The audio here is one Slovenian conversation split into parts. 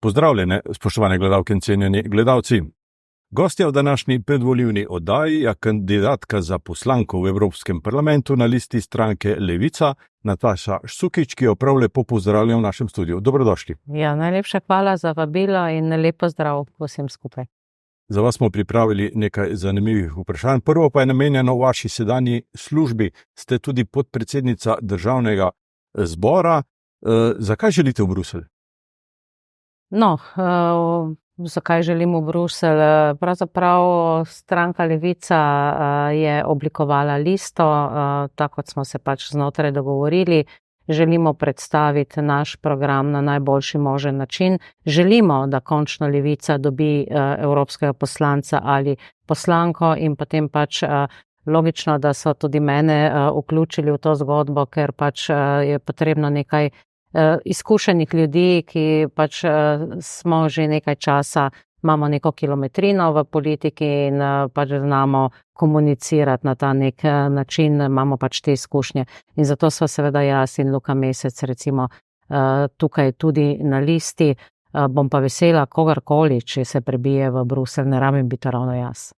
Pozdravljene, spoštovane gledalke in cenjeni gledalci. Gostja v današnji predvolilni oddaji je kandidatka za poslanko v Evropskem parlamentu na listi stranke Levica, Nataša Sukič, ki jo prav lepo pozdravljam v našem studiu. Dobrodošli. Ja, najlepša hvala za vabilo in lepo zdrav vsem skupaj. Za vas smo pripravili nekaj zanimivih vprašanj. Prvo pa je namenjeno v vaši sedanji službi. Ste tudi podpredsednica Državnega zbora. Zakaj želite v Bruselj? No, zakaj želim v Bruselj? Pravzaprav stranka Levica je oblikovala listo, tako kot smo se pač znotraj dogovorili. Želimo predstaviti naš program na najboljši možen način. Želimo, da končno Levica dobi evropskega poslanca ali poslanko in potem pač logično, da so tudi mene vključili v to zgodbo, ker pač je potrebno nekaj izkušenih ljudi, ki pač smo že nekaj časa, imamo neko kilometrino v politiki in pač znamo komunicirati na ta nek način, imamo pač te izkušnje. In zato sva seveda jaz in Luka Mesec recimo tukaj tudi na listi. Bom pa vesela kogarkoli, če se prebije v Bruselj, ne rabim biti ravno jaz.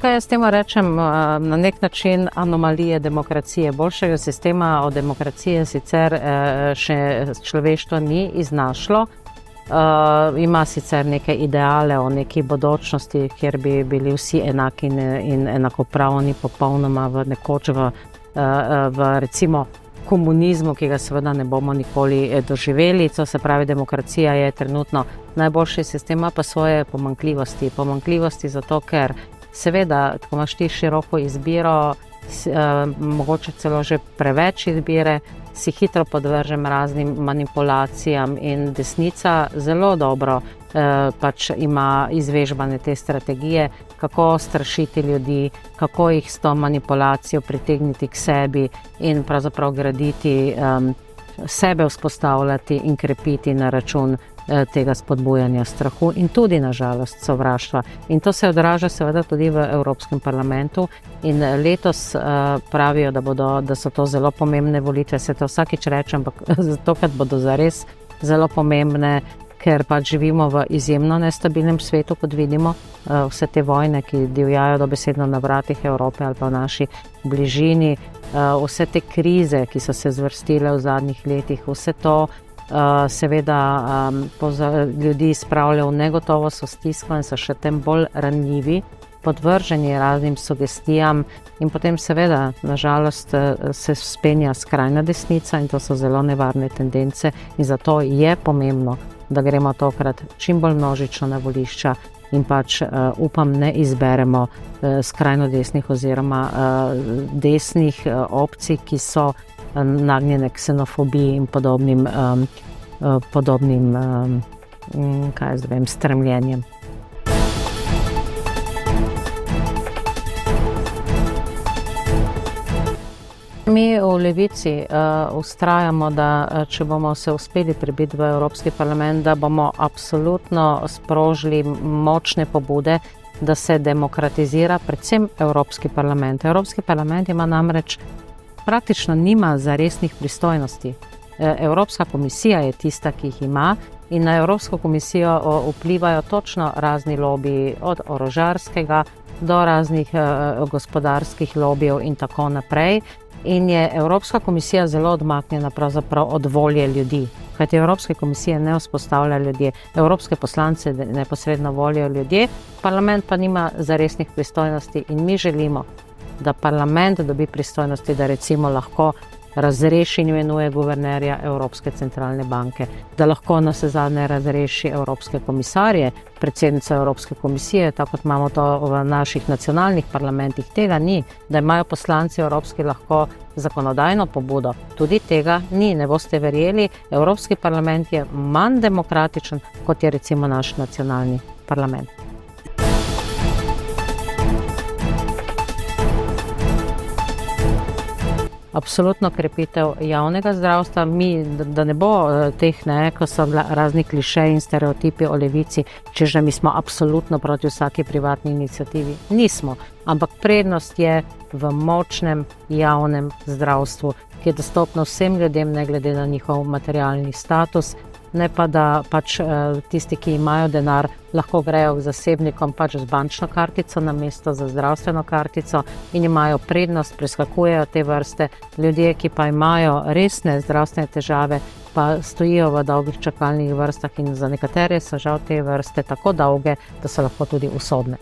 Kaj jaz temu rečem, na nek način anomalije demokracije. Boljšega sistema od demokracije sicer še človeštvo ni iznašlo. Ima sicer neke ideale o neki bodočnosti, kjer bi bili vsi enaki in enakopravni popolnoma v nekoč v recimo komunizmu, ki ga seveda ne bomo nikoli doživeli. To se pravi, demokracija je trenutno najboljši sistem, pa svoje pomanjkljivosti. Pomanjkljivosti zato, ker seveda, ko imaš ti široko izbiro, mogoče celo že preveč izbire, si hitro podvržen raznim manipulacijam in desnica zelo dobro pač ima izvežbane te strategije, kako strašiti ljudi, kako jih s to manipulacijo pritegniti k sebi in pravzaprav graditi, sebe vzpostavljati in krepiti na račun tega spodbujanja strahu in tudi na žalost sovraštva. In to se odraža seveda tudi v Evropskem parlamentu in letos pravijo, da so to zelo pomembne volitve, se to vsakič rečem, ampak zato, ker bodo zares zelo pomembne, ker pač živimo v izjemno nestabilnem svetu, kot vidimo, vse te vojne, ki divjajo dobesedno na vratih Evrope ali pa v naši bližini, vse te krize, ki so se zvrstile v zadnjih letih, vse to seveda ljudi spravlja v negotovost, v stisko in so še tem bolj ranljivi, podvrženi raznim sugestijam in potem seveda, nažalost, se spenja skrajna desnica in to so zelo nevarne tendence in zato je pomembno, da gremo tokrat čim bolj množično na volišča in pač upam ne izberemo skrajno desnih oziroma desnih opcij, ki so nagnjene ksenofobiji in podobnim stremljenjem. Mi v Levici vztrajamo, da če bomo se uspeli prebiti v Evropski parlament, da bomo absolutno sprožili močne pobude, da se demokratizira predvsem Evropski parlament. Evropski parlament ima namreč praktično nima zaresnih pristojnosti. Evropska komisija je tista, ki jih ima in na Evropsko komisijo vplivajo točno razni lobiji, od orožarskega do raznih gospodarskih lobijev in tako naprej. In je Evropska komisija zelo odmaknjena pravzaprav od volje ljudi. Kajti Evropske komisije ne vzpostavlja ljudje, evropske poslance neposredno volijo ljudje, parlament pa nima zaresnih pristojnosti in mi želimo, da parlament dobi pristojnosti, da recimo lahko razreši in imenuje guvernerja Evropske centralne banke, da lahko navsezadnje razreši evropske komisarje, predsednico Evropske komisije, tako kot imamo to v naših nacionalnih parlamentih. Tega ni, da imajo poslanci evropski lahko zakonodajno pobudo. Tudi tega ni, ne boste verjeli, Evropski parlament je manj demokratičen, kot je recimo naš nacionalni parlament. absolutno krepitev javnega zdravstva. Mi, da ne bo teh, ko so razni klišeji in stereotipi o levici, češ da mi smo absolutno proti vsaki privatni iniciativi. Nismo, ampak prednost je v močnem javnem zdravstvu, ki je dostopno vsem ljudem, ne glede na njihov materialni status, ne pa da pač tisti, ki imajo denar, lahko grejo k zasebnikom pač z bančno kartico namesto za zdravstveno kartico in imajo prednost, preskakujejo te vrste. Ljudje, ki pa imajo resne zdravstvene težave, pa stojijo v dolgih čakalnih vrstah in za nekatere so žal te vrste tako dolge, da so lahko tudi usodne.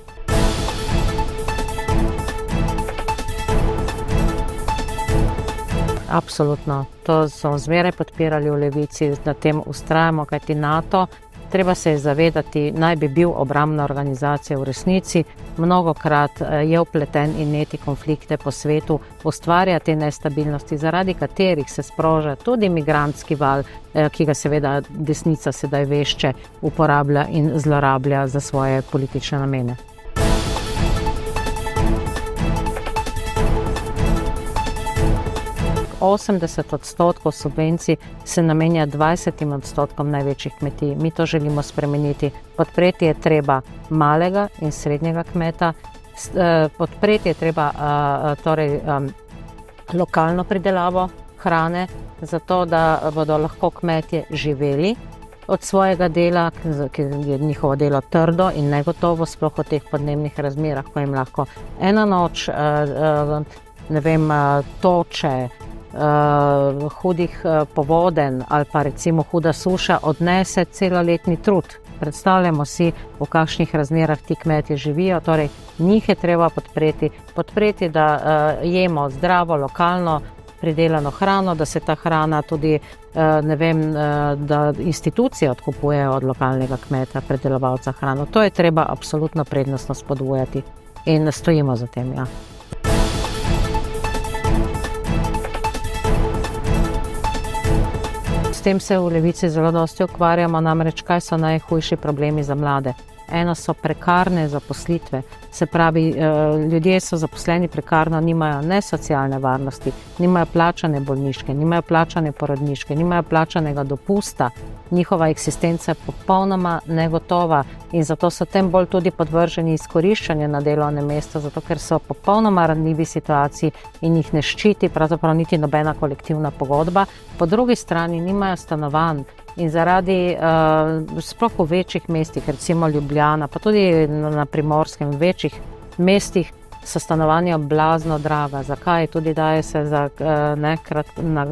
Absolutno. To smo zmeraj podpirali v Levici, na tem vztrajamo, kajti NATO, treba se je zavedati, naj bi bil obrambna organizacija v resnici, mnogokrat je vpleten in neti konflikte po svetu, ustvarja te nestabilnosti, zaradi katerih se sproža tudi migrantski val, ki ga seveda desnica sedaj vešče uporablja in zlorablja za svoje politične namene. Osemdeset odstotkov subvencij se namenja 20% največjih kmetij. Mi to želimo spremeniti. Podpreti je treba malega in srednjega kmeta, podpreti je treba lokalno pridelavo hrane, zato da bodo lahko kmetje živeli od svojega dela, ker je njihovo delo trdo in negotovo, sploh v teh podnebnih razmerah, ko jim lahko ena noč toče, hudih povodenj ali pa recimo huda suša odnese celoletni trud. Predstavljamo si, v kakšnih razmerah ti kmetje živijo, torej njih je treba podpreti, da jemo zdravo, lokalno pridelano hrano, da se ta hrana tudi, da institucije odkupujejo od lokalnega kmeta, predelovalca hrano. To je treba absolutno prednostno spodbujati in stojimo za tem, ja. S tem se v Levici zelo dosti ukvarjamo, namreč kaj so najhujši problemi za mlade. Eno so prekarne zaposlitve, se pravi, ljudje so zaposleni prekarno, nimajo ne socialne varnosti, nimajo plačane bolniške, nimajo plačane porodniške, nimajo plačanega dopusta, njihova eksistenca je popolnoma negotova in zato so tem bolj tudi podvrženi izkoriščanju na delovnem mestu, zato ker so popolnoma ranljivi situaciji in jih ne ščiti pravzaprav niti nobena kolektivna pogodba. Po drugi strani nimajo stanovanj. In zaradi, sploh v večjih mestih, recimo Ljubljana, pa tudi na Primorskem, v večjih mestih so stanovanja blazno draga. Zakaj? Tudi daje se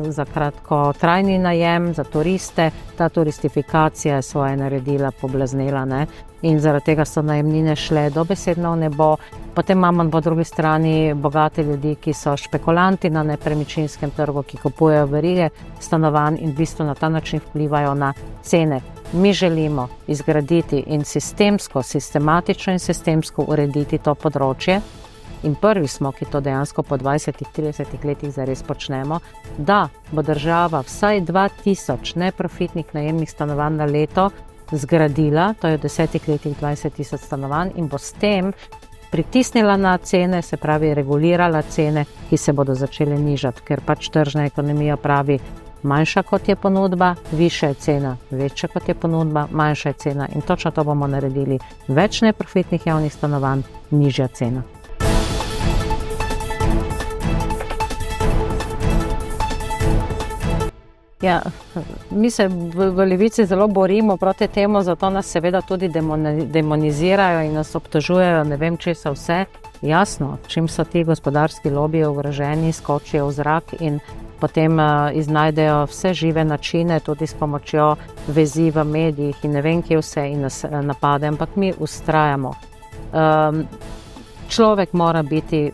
za kratkotrajni najem, za turiste. Ta turistifikacija je svoje naredila, poblaznela, ne? In zaradi tega so najemnine šle dobesedno v nebo. Potem imamo po drugi strani bogate ljudi, ki so špekulanti na nepremičninskem trgu, ki kupujejo verige stanovanj in v bistvu na ta način vplivajo na cene. Mi želimo izgraditi in sistematično in sistemsko urediti to področje. In prvi smo, ki to dejansko po 20-30 letih zares počnemo, da bo država vsaj 2000 neprofitnih najemnih stanovanj na leto zgradila, to je v 10 letih 20 000 stanovanj, in bo s tem pritisnila na cene, se pravi regulirala cene, ki se bodo začele nižati, ker pač tržna ekonomija pravi, manjša kot je ponudba, višja je cena, večja kot je ponudba, manjša je cena, in točno to bomo naredili. Več neprofitnih javnih stanovanj, nižja cena. Ja, mi se v Levici zelo borimo proti temu, zato nas seveda tudi demonizirajo in nas obtožujejo, ne vem česa vse. Jasno, čim so ti gospodarski lobiji ogroženi, skočijo v zrak in potem iznajdejo vse žive načine, tudi s pomočjo vezi v medijih in ne vem kje vse in nas napade, ampak mi vztrajamo. Človek mora imeti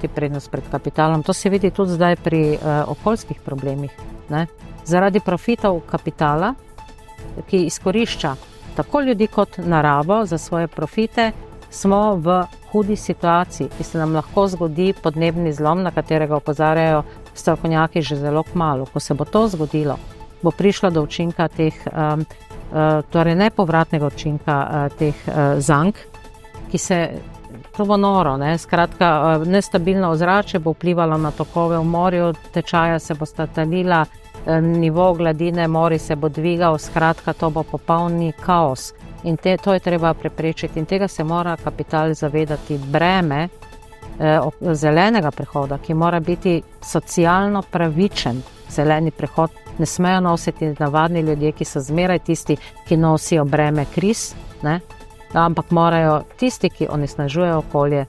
prednost pred kapitalom. To se vidi tudi zdaj pri okoljskih problemih. Ne? Zaradi profitov kapitala, ki izkorišča tako ljudi kot naravo za svoje profite, smo v hudi situaciji, ki se nam lahko zgodi podnebni zlom, na katerega opozarjajo strokovnjaki že zelo kmalu. Ko se bo to zgodilo, bo prišlo do učinka teh, torej nepovratnega učinka teh zank, ki se to bo noro, ne? Skratka, nestabilno ozračje bo vplivalo na tokove v morju, tečaja se bo talila, nivo gladine morja se bo dvigal, skratka, to bo popolni kaos. In to je treba preprečiti in tega se mora kapital zavedati. Breme zelenega prehoda, ki mora biti socialno pravičen, zeleni prehod, ne smejo nositi navadni ljudje, ki so zmeraj tisti, ki nosijo breme kriz, ne? Ampak morajo tisti, ki onesnažujejo okolje,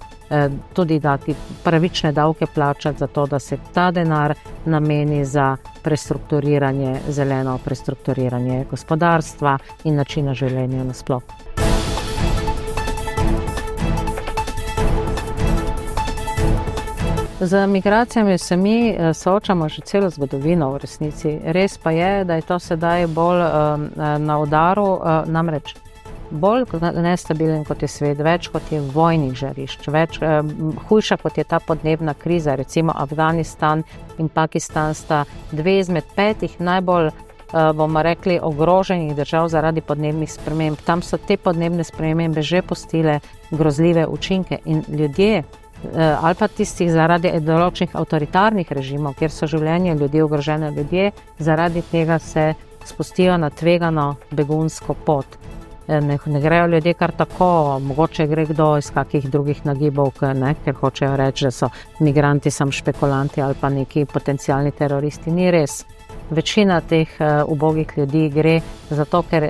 tudi dati pravične davke plačati za to, da se ta denar nameni za prestrukturiranje, zeleno prestrukturiranje gospodarstva in načina življenja nasploh. Z migracijami se mi soočamo že celo zgodovino v resnici. Res pa je, da je to sedaj bolj na udaru, namreč bolj nestabilen kot je svet, več kot je vojnih žarišč, hujša kot je ta podnebna kriza, recimo Afganistan in Pakistan sta dve izmed 5 najbolj, bomo rekli, ogroženih držav zaradi podnebnih sprememb. Tam so te podnebne spremembe že pustile grozljive učinke in ljudje, ali pa tistih zaradi določenih avtoritarnih režimov, kjer so življenje ljudi ogrožene, ljudje zaradi tega se spustijo na tvegano begunsko pot. Ne grejo ljudje kar tako, mogoče gre kdo iz kakih drugih nagibov, ker hočejo reči, da so migranti samo špekulanti ali pa neki potencialni teroristi. Ni res. Večina teh ubogih ljudi gre zato, ker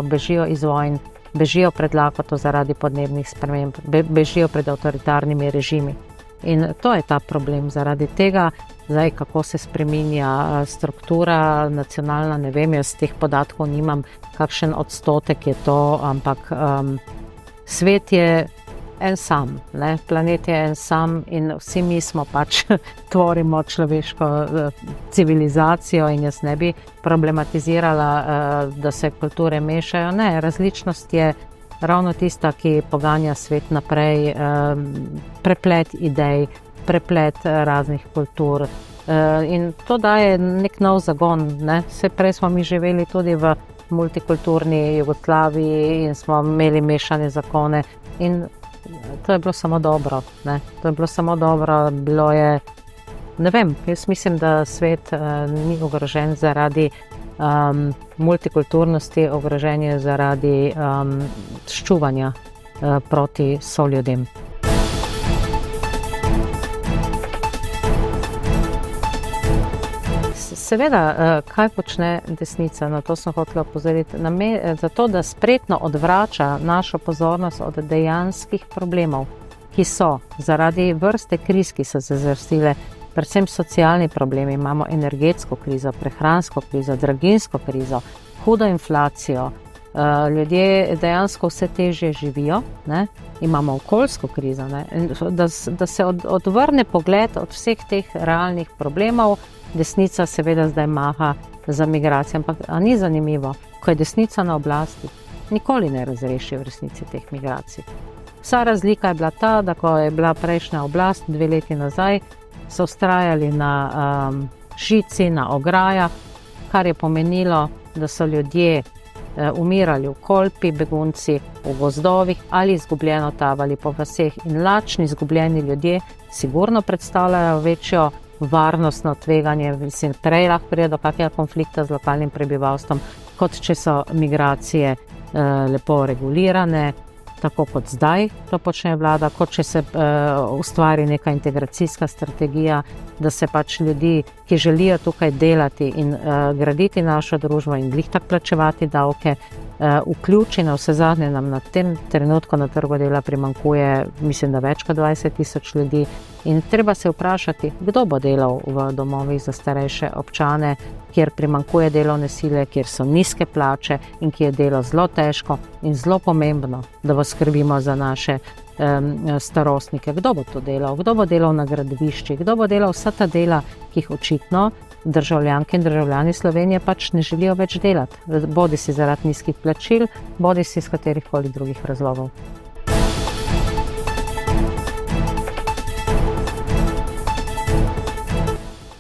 bežijo iz vojn, bežijo pred lakoto zaradi podnebnih sprememb, bežijo pred avtoritarnimi režimi. In to je ta problem. Zaradi tega, zdaj, kako se spreminja struktura nacionalna, ne vem, jaz teh podatkov nimam, kakšen odstotek je to, ampak svet je en sam, ne? Planet je en sam in vsi mi smo pač tvorimo človeško civilizacijo in jaz ne bi problematizirala, da se kulture mešajo. Ne, različnost je ravno tista, ki poganja svet naprej, preplet idej, preplet raznih kultur in to daje nek nov zagon, ne? Saj prej smo mi živeli tudi v multikulturni Jugoslaviji in smo imeli mešane zakone in to je bilo samo dobro, ne? To je bilo samo dobro, bilo je, ne vem, jaz mislim, da svet ni ogrožen zaradi multikulturnosti, ogrožen je zaradi ščuvanja proti soljudem. Seveda, kaj počne desnica, na to sem hotela opozoriti, zato, da spretno odvrača našo pozornost od dejanskih problemov, ki so zaradi vrste kriz, ki so se zvrstile, predvsem socialni problemi, imamo energetsko krizo, prehransko krizo, draginjsko krizo, hudo inflacijo, ljudje dejansko vse težje živijo, ne? Imamo okoljsko krizo, ne? Da se odvrne pogled od vseh teh realnih problemov. Desnica seveda zdaj maha za migracije, ampak ni zanimivo, ko je desnica na oblasti, nikoli ne razreši v resnici teh migracij. Vsa razlika je bila ta, da ko je bila prejšnja oblast 2 leti nazaj, so vztrajali na žici, na ograjah, kar je pomenilo, da so ljudje umirali v kolpi, begunci v gozdovih ali izgubljeno tavali po vaseh. In lačni, izgubljeni ljudje sigurno predstavljajo večjo varnostno tveganje, mislim, prej lahko pride do kakega konflikta z lokalnim prebivalstvom, kot če so migracije lepo regulirane, tako kot zdaj to počne vlada, kot če se ustvari neka integracijska strategija, da se pač ljudi, ki želijo tukaj delati in graditi našo družbo in glih tak plačevati davke, vključi. Na vse zadnje nam na tem trenutku na trgu dela primanjkuje, mislim, da več kot 20,000 ljudi. In treba se vprašati, kdo bo delal v domovih za starejše občane, kjer primanjkuje delovne sile, kjer so nizke plače in ki je delo zelo težko in zelo pomembno, da poskrbimo za naše starostnike. Kdo bo to delal? Kdo bo delal na gradbiščih? Kdo bo delal vsa ta dela, ki jih očitno državljanke in državljani Slovenije pač ne želijo več delati, bodi si zaradi nizkih plačil, bodi si iz katerihkoli drugih razlogov.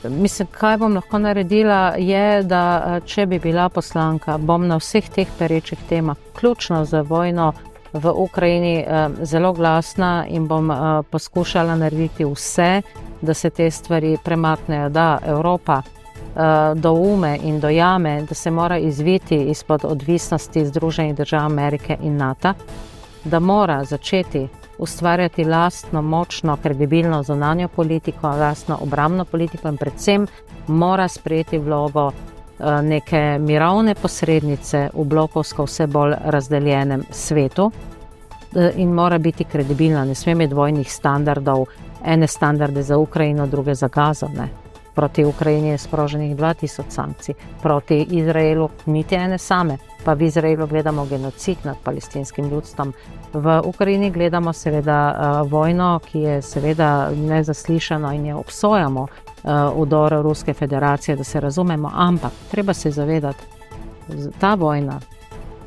Mislim, kaj bom lahko naredila, je, da če bi bila poslanka, bom na vseh teh perečih temah, vključno z vojno v Ukrajini zelo glasna in bom poskušala narediti vse, da se te stvari premaknejo, da Evropa doume in dojame, da se mora izviti izpod odvisnosti Združenih držav Amerike in NATO, da mora začeti ustvarjati lastno, močno, kredibilno zunanjo politiko, lastno obrambno politiko in predvsem mora sprejeti vlogo neke mirovne posrednice v blokovsko vse bolj razdeljenem svetu in mora biti kredibilna, ne sme imeti dvojnih standardov, ene standarde za Ukrajino, druge za Gazo, ne. Proti Ukrajini je sproženih 2000 sankcij, proti Izraelu niti ene same, pa v Izraelu gledamo genocid nad palestinskim ljudstvom. V Ukrajini gledamo seveda vojno, ki je seveda nezaslišana in je obsojamo vdor Ruske federacije, da se razumemo, ampak treba se zavedati, ta vojna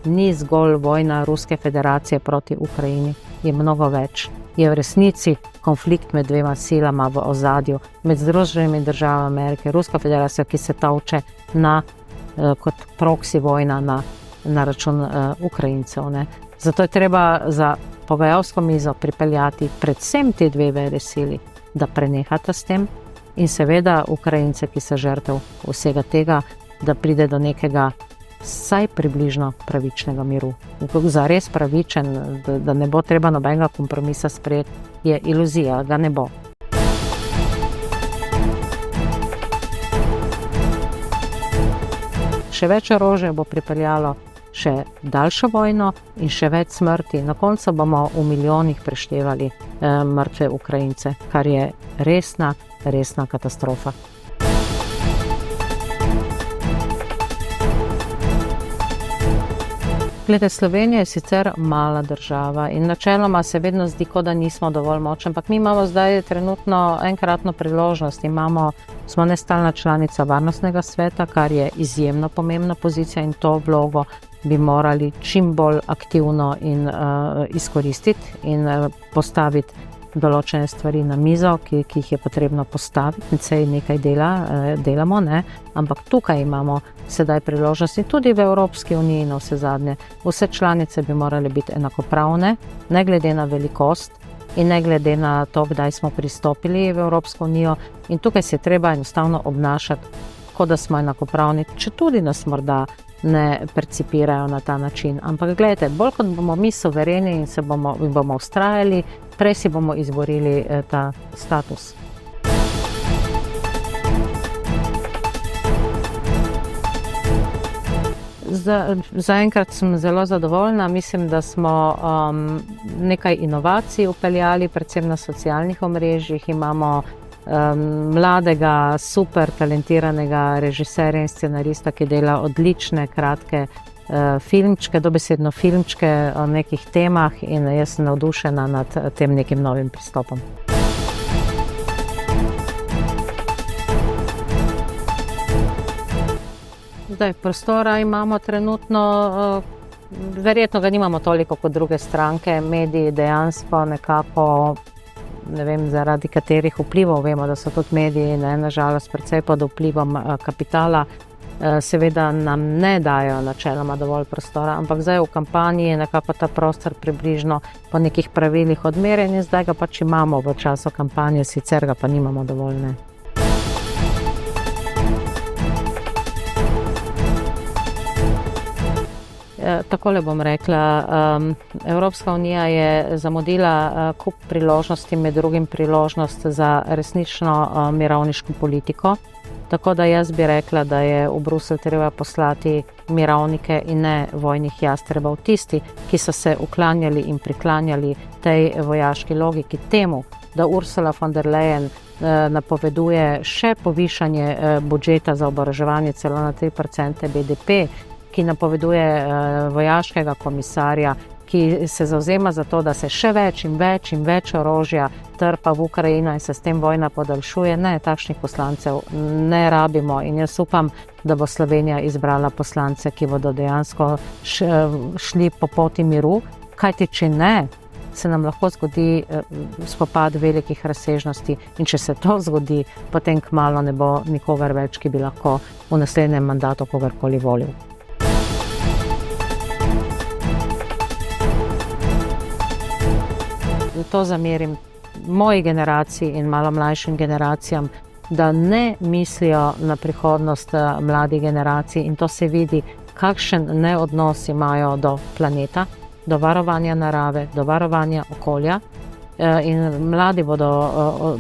ni zgolj vojna Ruske federacije proti Ukrajini, je mnogo več. Je v resnici konflikt med dvema silama v ozadju, med Združenimi državami Amerike, Ruska federacija, ki se tolče kot proksi vojna na račun Ukrajincev, ne. Zato je treba za pogajalsko mizo pripeljati predvsem te dve velesili, da prenehata s tem in seveda Ukrajince, ki so žrtev vsega tega, da pride do nekega vsaj približno pravičnega miru. Za res pravičen, da ne bo treba nobenega kompromisa sprejeti, je iluzija, ga ne bo. Še več orožja bo pripeljalo še daljšo vojno in še več smrti. Na koncu bomo v milijonih preštevali mrtve Ukrajince, kar je resna katastrofa. Glede, Slovenija je sicer mala država in načeloma se vedno zdi, kot da nismo dovolj močni, ampak mi imamo zdaj trenutno enkratno priložnost. Smo nestalna članica Varnostnega sveta, kar je izjemno pomembna pozicija in to vlogo bi morali čim bolj aktivno in izkoristiti in postaviti določene stvari na mizo, ki jih je potrebno postaviti. Sej nekaj delamo, ne? Ampak tukaj imamo sedaj priložnosti tudi v Evropski uniji na vse zadnje. Vse članice bi morale biti enakopravne, ne glede na velikost in ne glede na to, kdaj smo pristopili v Evropsko unijo. In tukaj se je treba enostavno obnašati, kot da smo enakopravni, če tudi nas morda ne percipirajo na ta način. Ampak gledajte, bolj kot bomo mi suvereni in bomo vztrajali, prej si bomo izborili ta status. Zaenkrat sem zelo zadovoljna. Mislim, da smo nekaj inovacij vpeljali, predvsem na socialnih omrežjih. Imamo mladega, super talentiranega režiserja in scenarista, ki dela odlične, kratke filmčke, dobesedno filmčke o nekih temah in jaz sem navdušena nad tem nekim novim pristopom. Zdaj, prostora imamo trenutno, verjetno ga nimamo toliko kot druge stranke, mediji dejansko nekako, ne vem, zaradi katerih vplivov, vemo, da so tudi mediji, nažalost, precej pod vplivom kapitala, seveda nam ne dajo načeloma dovolj prostora, ampak zdaj v kampanji je nekako ta prostor približno po nekih pravilih odmerjen in zdaj ga pač imamo v času kampanje, sicer ga pa nimamo dovolj, ne. Takole bom rekla, Evropska unija je zamudila kup priložnosti, med drugim priložnost za resnično mirovniško politiko. Tako da jaz bi rekla, da je v Bruselj treba poslati mirovnike in ne vojnih jastrebov. Tisti, ki so se uklanjali in priklanjali tej vojaški logiki, temu, da Ursula von der Leyen napoveduje še povišanje budžeta za oboroževanje celo na 3% BDP, ki napoveduje vojaškega komisarja, ki se zavzema za to, da se še več in več in več orožja trpa v Ukrajino in se s tem vojna podaljšuje. Ne, takšnih poslancev ne rabimo in jaz upam, da bo Slovenija izbrala poslance, ki bodo dejansko šli po poti miru, kajti če ne, se nam lahko zgodi spopad velikih razsežnosti in če se to zgodi, potem kmalu ne bo nikogar več, ki bi lahko v naslednjem mandatu kogarkoli volil. to zamerim moji generaciji in malo mlajšim generacijam, da ne mislijo na prihodnost mladih generacij, in to se vidi, kakšen neodnos imajo do planeta, do varovanja narave, do varovanja okolja. In mladi bodo,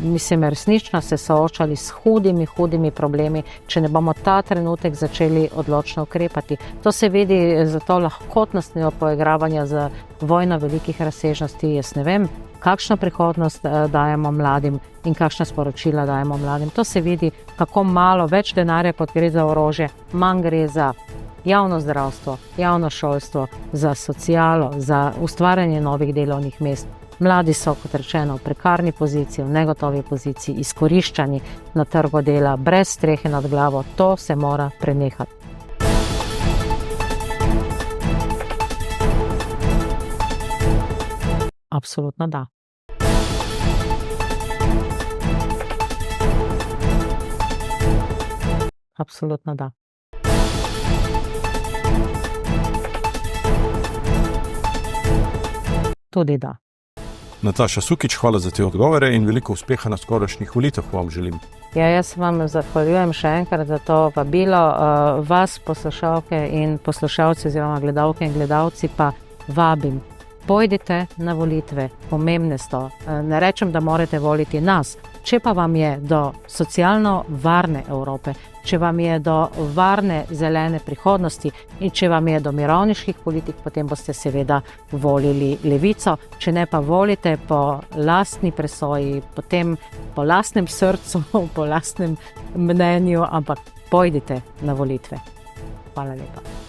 mislim, resnično se soočali s hudimi problemi, če ne bomo ta trenutek začeli odločno ukrepati. To se vidi za to lahkotnostno poigravanje z vojno velikih razsežnosti. Jaz ne vem, kakšno prihodnost dajemo mladim in kakšna sporočila dajemo mladim. To se vidi, kako malo več denarja, kot gre za orožje, manj gre za javno zdravstvo, javno šolstvo, za socialo, za ustvarjanje novih delovnih mest. Mladi so, kot rečeno, v prekarni poziciji, v negotovi poziciji, izkoriščani na trgu dela, brez strehe nad glavo. To se mora prenehati. Absolutno da. Absolutno da. Tudi da. Nataša Sukič, hvala za te odgovore in veliko uspeha na skorajšnjih volitvah vam želim. Ja, jaz vam zahvaljujem še enkrat za to vabilo. Vas, poslušalke in poslušalci oziroma gledalke in gledalci, pa vabim. Pojdite na volitve, pomembne so. Ne rečem, da morate voliti nas. Če pa vam je do socialno varne Evrope, če vam je do varne zelene prihodnosti in če vam je do mirovniških politik, potem boste seveda volili Levico. Če ne, pa volite po lastni presoji, potem po lastnem srcu, po lastnem mnenju, ampak pojdite na volitve. Hvala lepa.